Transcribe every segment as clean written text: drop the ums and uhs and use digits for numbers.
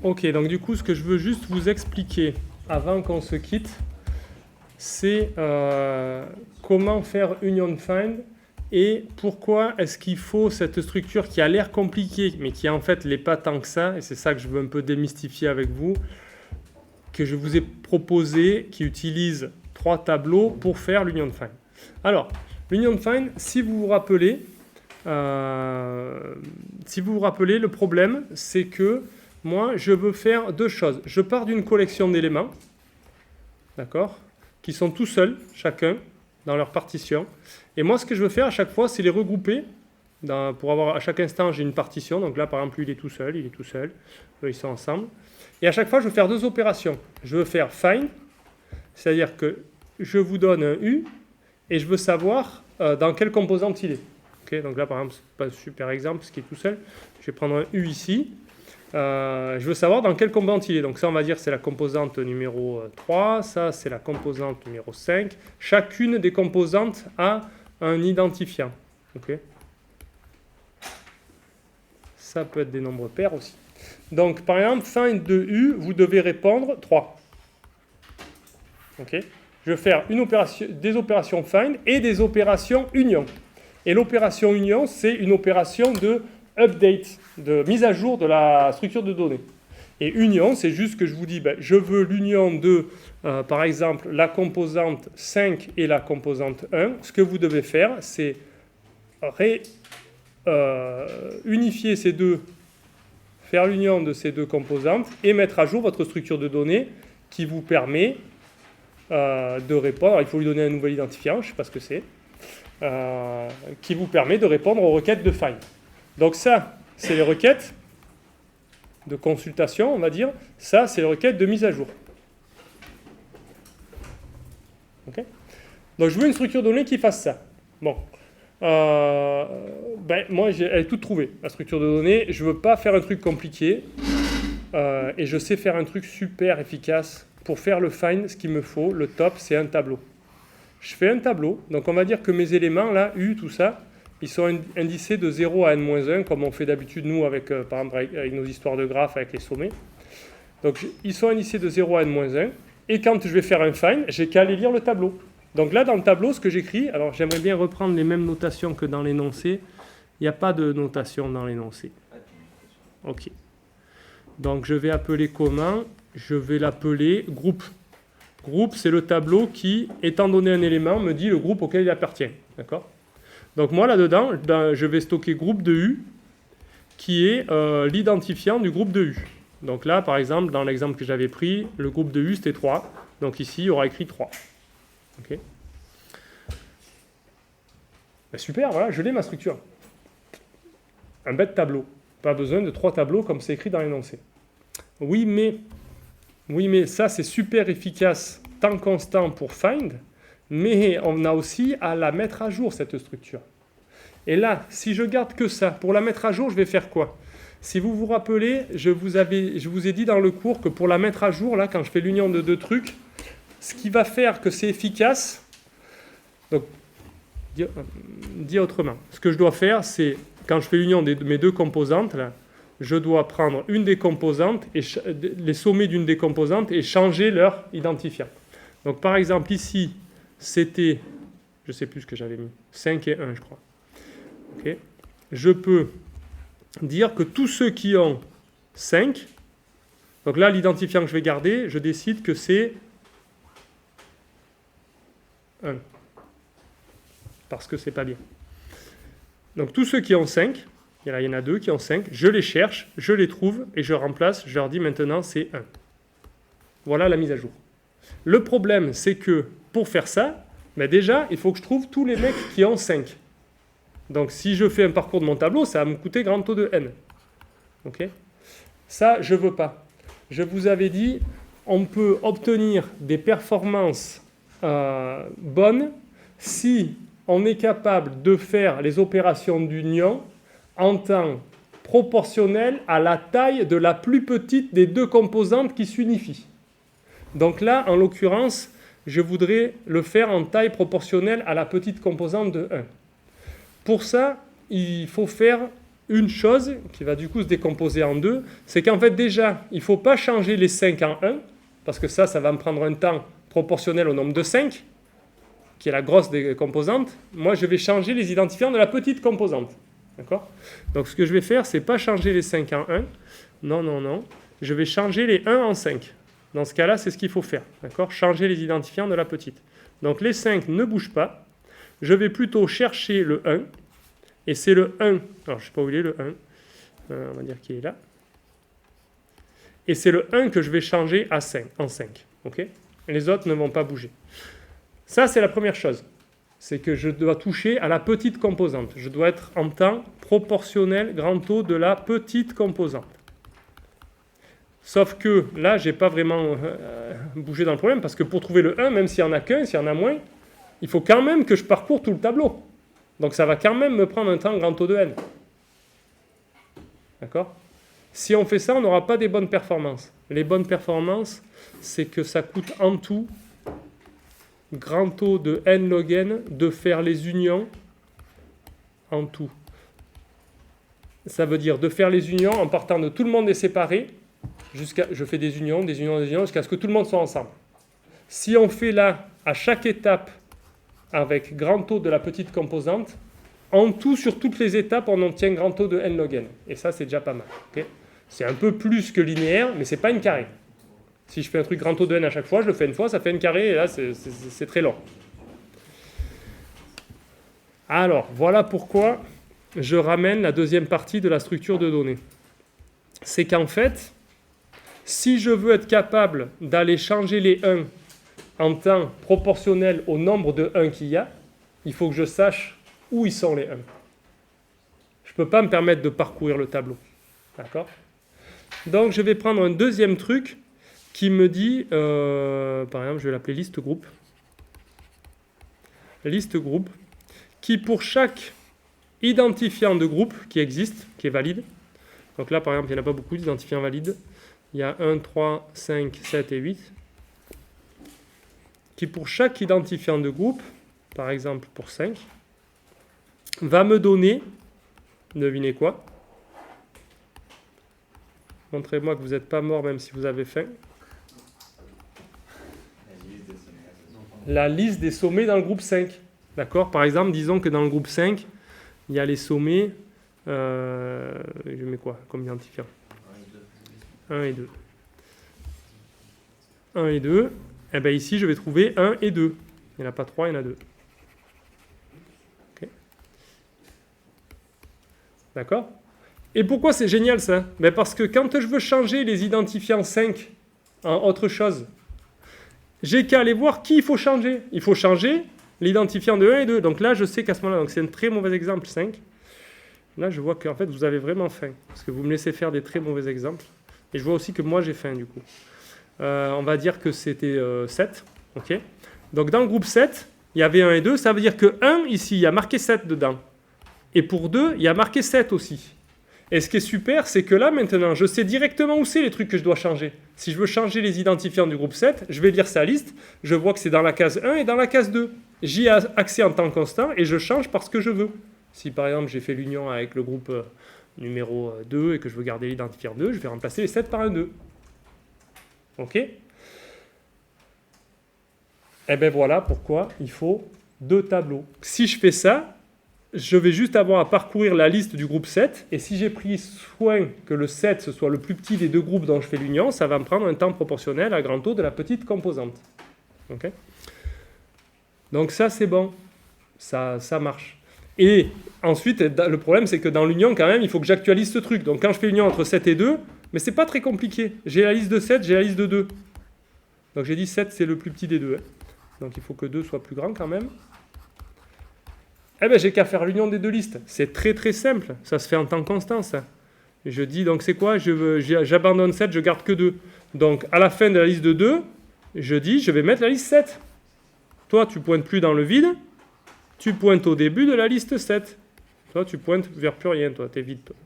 Ok, donc du coup, ce que je veux juste vous expliquer avant qu'on se quitte, c'est comment faire union find et pourquoi est-ce qu'il faut cette structure qui a l'air compliquée, mais qui en fait l'est pas tant que ça, et c'est ça que je veux un peu démystifier avec vous, que je vous ai proposé, qui utilise 3 tableaux pour faire l'union find. Alors, l'union find, si vous vous rappelez, le problème, c'est que moi, je veux faire 2 choses. Je pars d'une collection d'éléments, d'accord, qui sont tout seuls, chacun, dans leur partition. Et moi, ce que je veux faire à chaque fois, c'est les regrouper. Pour avoir, à chaque instant, j'ai une partition. Donc là, par exemple, lui, il est tout seul, eux, ils sont ensemble. Et à chaque fois, je veux faire 2 opérations. Je veux faire find, c'est-à-dire que je vous donne un U, et je veux savoir dans quelle composante il est. Okay, donc là, par exemple, c'est pas un super exemple, parce qu'il est tout seul. Je vais prendre un U ici. Je veux savoir dans quelle composante il est. Donc ça, on va dire c'est la composante numéro 3. Ça, c'est la composante numéro 5. Chacune des composantes a un identifiant. Okay, ça peut être des nombres pairs aussi. Donc, par exemple, find de U, vous devez répondre 3. Okay, je vais faire des opérations find et des opérations union. Et l'opération union, c'est une opération de update, de mise à jour de la structure de données. Et union, c'est juste que je vous dis, je veux l'union de, par exemple, la composante 5 et la composante 1. Ce que vous devez faire, c'est unifier ces deux, faire l'union de ces 2 composantes et mettre à jour votre structure de données qui vous permet de répondre. Alors, il faut lui donner un nouvel identifiant, je ne sais pas ce que c'est. Qui vous permet de répondre aux requêtes de find. Donc ça, c'est les requêtes de consultation, on va dire. Ça, c'est les requêtes de mise à jour. Okay, donc je veux une structure de données qui fasse ça. Bon. Moi, elle est toute trouvée, la structure de données. Je ne veux pas faire un truc compliqué. Et je sais faire un truc super efficace. Pour faire le find, ce qu'il me faut, le top, c'est un tableau. Je fais un tableau, donc on va dire que mes éléments, là, U, tout ça, ils sont indicés de 0 à n-1, comme on fait d'habitude, nous, par exemple, avec nos histoires de graphes, avec les sommets. Donc, ils sont indicés de 0 à n-1, et quand je vais faire un find, j'ai qu'à aller lire le tableau. Donc là, dans le tableau, ce que j'écris, alors j'aimerais bien reprendre les mêmes notations que dans l'énoncé. Il n'y a pas de notation dans l'énoncé. Ok. Donc, je vais appeler comment ? Je vais l'appeler groupe. Groupe, c'est le tableau qui, étant donné un élément, me dit le groupe auquel il appartient. D'accord ? Donc moi, là-dedans, je vais stocker groupe de U, qui est l'identifiant du groupe de U. Donc là, par exemple, dans l'exemple que j'avais pris, le groupe de U, c'était 3. Donc ici, il y aura écrit 3. Okay, super, voilà, je l'ai ma structure. Un bête tableau. Pas besoin de 3 tableaux comme c'est écrit dans l'énoncé. Oui, mais ça, c'est super efficace, temps constant pour find, mais on a aussi à la mettre à jour, cette structure. Et là, si je garde que ça, pour la mettre à jour, je vais faire quoi ? Si vous vous rappelez, je vous ai dit dans le cours que pour la mettre à jour, là, quand je fais l'union de 2 trucs, ce qui va faire que c'est efficace, donc, dit autrement, ce que je dois faire, c'est, quand je fais l'union de mes 2 composantes, là, je dois prendre une des composantes, et les sommets d'une des composantes et changer leur identifiant. Donc par exemple ici, c'était, je ne sais plus ce que j'avais mis, 5 et 1 je crois. Okay. Je peux dire que tous ceux qui ont 5, donc là l'identifiant que je vais garder, je décide que c'est 1. Parce que c'est pas bien. Donc tous ceux qui ont 5, il y en a 2 qui ont 5, je les cherche, je les trouve et je remplace, je leur dis maintenant c'est 1. Voilà la mise à jour. Le problème, c'est que pour faire ça, déjà, il faut que je trouve tous les mecs qui ont 5. Donc si je fais un parcours de mon tableau, ça va me coûter grand taux de n. Okay, ça, je ne veux pas. Je vous avais dit, on peut obtenir des performances bonnes si on est capable de faire les opérations d'union en temps proportionnel à la taille de la plus petite des 2 composantes qui s'unifient. Donc là, en l'occurrence, je voudrais le faire en taille proportionnelle à la petite composante de 1. Pour ça, il faut faire une chose qui va du coup se décomposer en deux, c'est qu'en fait déjà, il ne faut pas changer les 5 en 1, parce que ça va me prendre un temps proportionnel au nombre de 5, qui est la grosse des composantes. Moi, je vais changer les identifiants de la petite composante. D'accord ? Donc ce que je vais faire, c'est pas changer les 5 en 1. Non, non, non. Je vais changer les 1 en 5. Dans ce cas-là, c'est ce qu'il faut faire. D'accord ? Changer les identifiants de la petite. Donc les 5 ne bougent pas. Je vais plutôt chercher le 1. Et c'est le 1. Alors, je ne sais pas où il est, le 1. On va dire qu'il est là. Et c'est le 1 que je vais changer à 5, en 5. Okay ? Les autres ne vont pas bouger. Ça, c'est la première chose. C'est que je dois toucher à la petite composante. Je dois être en temps proportionnel grand O de la petite composante. Sauf que là, je n'ai pas vraiment bougé dans le problème, parce que pour trouver le 1, même s'il n'y en a qu'un, s'il y en a moins, il faut quand même que je parcours tout le tableau. Donc ça va quand même me prendre un temps grand O de n. D'accord ? Si on fait ça, on n'aura pas des bonnes performances. Les bonnes performances, c'est que ça coûte en tout grand O de n log n de faire les unions en tout. Ça veut dire de faire les unions en partant de tout le monde est séparé, je fais des unions, jusqu'à ce que tout le monde soit ensemble. Si on fait là, à chaque étape, avec grand O de la petite composante, en tout, sur toutes les étapes, on obtient grand O de n log n. Et ça, c'est déjà pas mal. Okay ? C'est un peu plus que linéaire, mais c'est pas une carré. Si je fais un truc grand O de n à chaque fois, je le fais une fois, ça fait une carré, et là, c'est très long. Alors, voilà pourquoi je ramène la deuxième partie de la structure de données. C'est qu'en fait, si je veux être capable d'aller changer les 1 en temps proportionnel au nombre de 1 qu'il y a, il faut que je sache où ils sont les 1. Je ne peux pas me permettre de parcourir le tableau. D'accord ? Donc je vais prendre un deuxième truc qui me dit, par exemple, je vais l'appeler liste groupe. Liste groupe, qui pour chaque identifiant de groupe qui existe, qui est valide, donc là par exemple il n'y en a pas beaucoup d'identifiants valides, il y a 1, 3, 5, 7 et 8, qui pour chaque identifiant de groupe, par exemple pour 5, va me donner, devinez quoi? Montrez-moi que vous n'êtes pas mort même si vous avez faim. La liste des sommets dans le groupe 5. D'accord ? Par exemple, disons que dans le groupe 5, il y a les sommets, je mets quoi comme identifiant ? 1 et 2. 1 et 2. Et bien ici, je vais trouver 1 et 2. Il n'y en a pas 3, il y en a 2. Okay. D'accord ? Et pourquoi c'est génial ça ? Ben parce que quand je veux changer les identifiants 5 en autre chose, j'ai qu'à aller voir qui il faut changer. Il faut changer l'identifiant de 1 et 2. Donc là, je sais qu'à ce moment-là, donc c'est un très mauvais exemple, 5. Là, je vois qu'en fait, vous avez vraiment faim. Parce que vous me laissez faire des très mauvais exemples. Et je vois aussi que moi, j'ai faim du coup. On va dire que c'était 7. Okay. Donc dans le groupe 7, il y avait 1 et 2. Ça veut dire que 1, ici, il y a marqué 7 dedans. Et pour 2, il y a marqué 7 aussi. Et ce qui est super, c'est que là, maintenant, je sais directement où c'est les trucs que je dois changer. Si je veux changer les identifiants du groupe 7, je vais lire sa liste. Je vois que c'est dans la case 1 et dans la case 2. J'y ai accès en temps constant et je change parce que je veux. Si par exemple, j'ai fait l'union avec le groupe numéro 2 et que je veux garder l'identifiant 2, je vais remplacer les 7 par un 2. OK ? Et bien voilà pourquoi il faut 2 tableaux. Si je fais ça, je vais juste avoir à parcourir la liste du groupe 7, et si j'ai pris soin que le 7 ce soit le plus petit des deux groupes dont je fais l'union, ça va me prendre un temps proportionnel à grand O de la petite composante. Okay ? Donc ça, c'est bon. Ça marche. Et ensuite, le problème, c'est que dans l'union, quand même, il faut que j'actualise ce truc. Donc quand je fais l'union entre 7 et 2, mais c'est pas très compliqué. J'ai la liste de 7, j'ai la liste de 2. Donc j'ai dit 7, c'est le plus petit des deux. Donc il faut que 2 soit plus grand quand même. Eh bien, j'ai qu'à faire l'union des deux listes. C'est très très simple. Ça se fait en temps constant, ça. Je dis, donc c'est quoi ? J'abandonne 7, je garde que 2. Donc, à la fin de la liste de 2, je dis, je vais mettre la liste 7. Toi, tu pointes plus dans le vide. Tu pointes au début de la liste 7. Toi, tu pointes vers plus rien, toi. T'es vide, toi.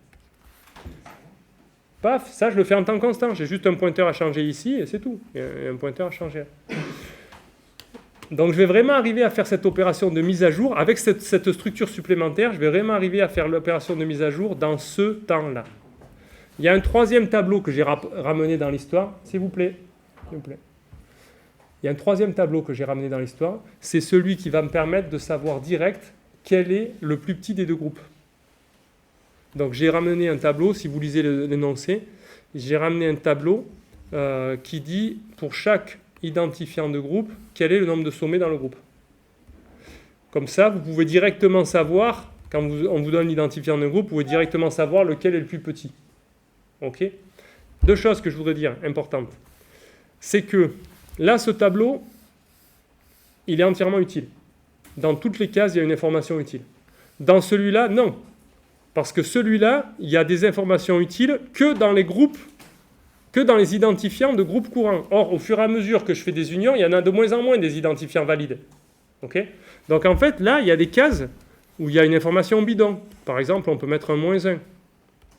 Paf, ça, je le fais en temps constant. J'ai juste un pointeur à changer ici, et c'est tout. Il y a un pointeur à changer. Donc je vais vraiment arriver à faire cette opération de mise à jour. Avec cette structure supplémentaire, je vais vraiment arriver à faire l'opération de mise à jour dans ce temps-là. Il y a un troisième tableau que j'ai ramené dans l'histoire. S'il vous plaît. S'il vous plaît. Il y a un troisième tableau que j'ai ramené dans l'histoire. C'est celui qui va me permettre de savoir direct quel est le plus petit des deux groupes. Donc j'ai ramené un tableau, si vous lisez l'énoncé, j'ai ramené un tableau qui dit pour chaque identifiant de groupe, quel est le nombre de sommets dans le groupe. Comme ça, vous pouvez directement savoir, quand on vous donne l'identifiant de groupe, vous pouvez directement savoir lequel est le plus petit. Ok ? Deux choses que je voudrais dire, importantes. C'est que là, ce tableau, il est entièrement utile. Dans toutes les cases, il y a une information utile. Dans celui-là, non. Parce que celui-là, il y a des informations utiles que dans les groupes, que dans les identifiants de groupes courants. Or, au fur et à mesure que je fais des unions, il y en a de moins en moins des identifiants valides. Okay ? Donc en fait, là, il y a des cases où il y a une information bidon. Par exemple, on peut mettre un -1.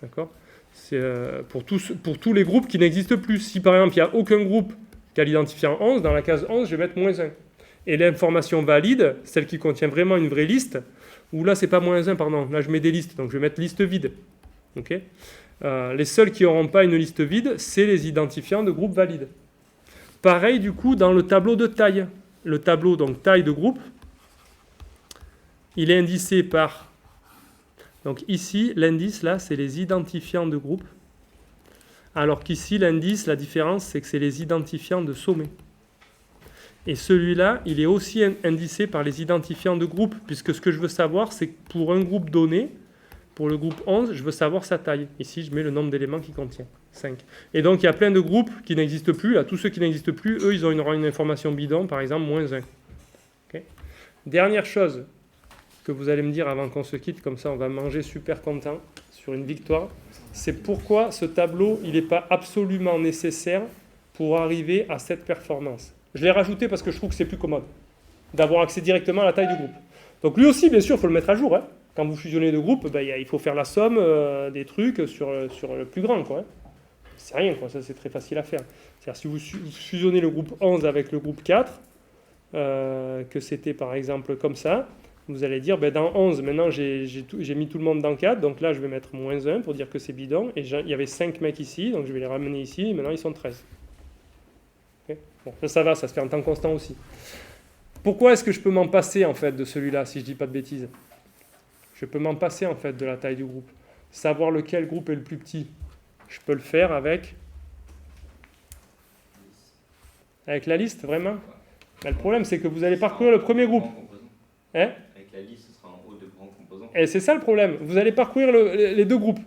D'accord ? C'est pour tous les groupes qui n'existent plus. Si par exemple, il n'y a aucun groupe qui a l'identifiant 11, dans la case 11, je vais mettre -1. Et l'information valide, celle qui contient vraiment une vraie liste, ou là, c'est pas -1, pardon. Là, je mets des listes, donc je vais mettre liste vide. Okay ? Les seuls qui n'auront pas une liste vide, c'est les identifiants de groupe valides. Pareil, du coup, dans le tableau de taille. Le tableau, donc taille de groupe, il est indicé par... Donc ici, l'indice, là, c'est les identifiants de groupe. Alors qu'ici, l'indice, la différence, c'est que c'est les identifiants de sommet. Et celui-là, il est aussi indicé par les identifiants de groupe, puisque ce que je veux savoir, c'est que pour un groupe donné, pour le groupe 11, je veux savoir sa taille. Ici, je mets le nombre d'éléments qu'il contient, 5. Et donc, il y a plein de groupes qui n'existent plus. Là, tous ceux qui n'existent plus, eux, ils auront une information bidon, par exemple, -1. Okay ? Dernière chose que vous allez me dire avant qu'on se quitte, comme ça, on va manger super content sur une victoire, c'est pourquoi ce tableau, il n'est pas absolument nécessaire pour arriver à cette performance. Je l'ai rajouté parce que je trouve que c'est plus commode d'avoir accès directement à la taille du groupe. Donc lui aussi, bien sûr, il faut le mettre à jour. Hein. Quand vous fusionnez deux groupes, il faut faire la somme des trucs sur le plus grand. Quoi, hein. C'est rien, quoi. Ça c'est très facile à faire. C'est-à-dire si vous fusionnez le groupe 11 avec le groupe 4, que c'était par exemple comme ça, vous allez dire, dans 11, maintenant j'ai mis tout le monde dans 4, donc là je vais mettre -1 pour dire que c'est bidon, et il y avait 5 mecs ici, donc je vais les ramener ici, et maintenant ils sont 13. Okay, bon, ça va, ça se fait en temps constant aussi. Pourquoi est-ce que je peux m'en passer en fait de celui-là, si je dis pas de bêtises ? Je peux m'en passer en fait de la taille du groupe. Savoir lequel groupe est le plus petit, je peux le faire avec la liste, vraiment. Mais le problème, c'est que vous allez parcourir le premier groupe. Hein ? Avec la liste, ce sera en haut de grands composants. Et c'est ça le problème. Vous allez parcourir les deux groupes.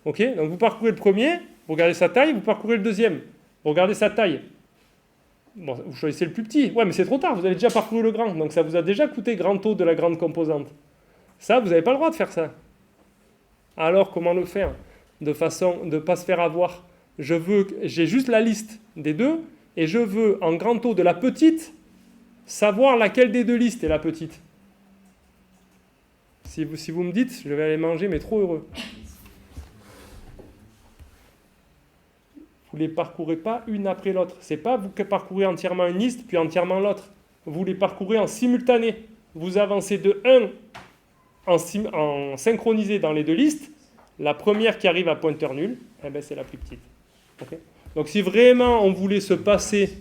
Okay ? Donc vous parcourez le premier, vous regardez sa taille, vous parcourez le deuxième. Vous regardez sa taille. Bon, vous choisissez le plus petit. Ouais, mais c'est trop tard, vous avez déjà parcouru le grand. Donc ça vous a déjà coûté grand taux de la grande composante. Ça, vous n'avez pas le droit de faire ça. Alors, comment le faire ? De façon de ne pas se faire avoir. J'ai juste la liste des deux, et je veux, en grand taux de la petite, savoir laquelle des deux listes est la petite. Si vous me dites, je vais aller manger, mais trop heureux. Vous ne les parcourez pas une après l'autre. Ce n'est pas vous qui parcourez entièrement une liste, puis entièrement l'autre. Vous les parcourez en simultané. Vous avancez de 1 en synchronisé dans les deux listes. La première qui arrive à pointeur nul, c'est la plus petite. Okay ? Donc si vraiment on voulait se passer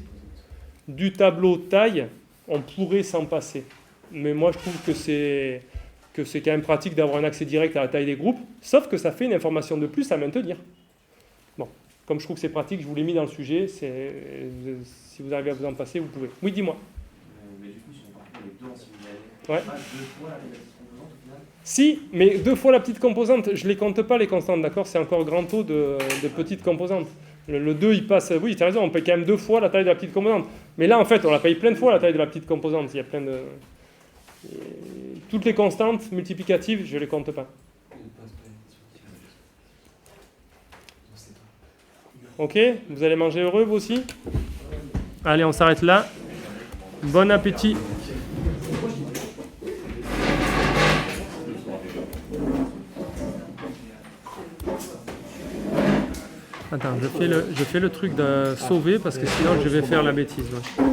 du tableau taille, on pourrait s'en passer. Mais moi je trouve que c'est quand même pratique d'avoir un accès direct à la taille des groupes, sauf que ça fait une information de plus à maintenir. Bon, comme je trouve que c'est pratique, je vous l'ai mis dans le sujet, si vous arrivez à vous en passer, vous pouvez. Oui, dis-moi. Mais du coup, si on parcourt les deux en simultané, ouais. pas 2 fois la petite composante au final ? Si, mais 2 fois la petite composante, je ne les compte pas les constantes, d'accord ? C'est encore grand taux de petites composantes. Le 2, il passe, oui, tu as raison, on paye quand même 2 fois la taille de la petite composante. Mais là, en fait, on la paye plein de fois la taille de la petite composante. Il y a plein de... Toutes les constantes multiplicatives, je ne les compte pas. Ok ? Vous allez manger heureux, vous aussi ? Allez, on s'arrête là. Bon appétit. Attends, je fais le truc de sauver parce que sinon je vais faire la bêtise. Ouais.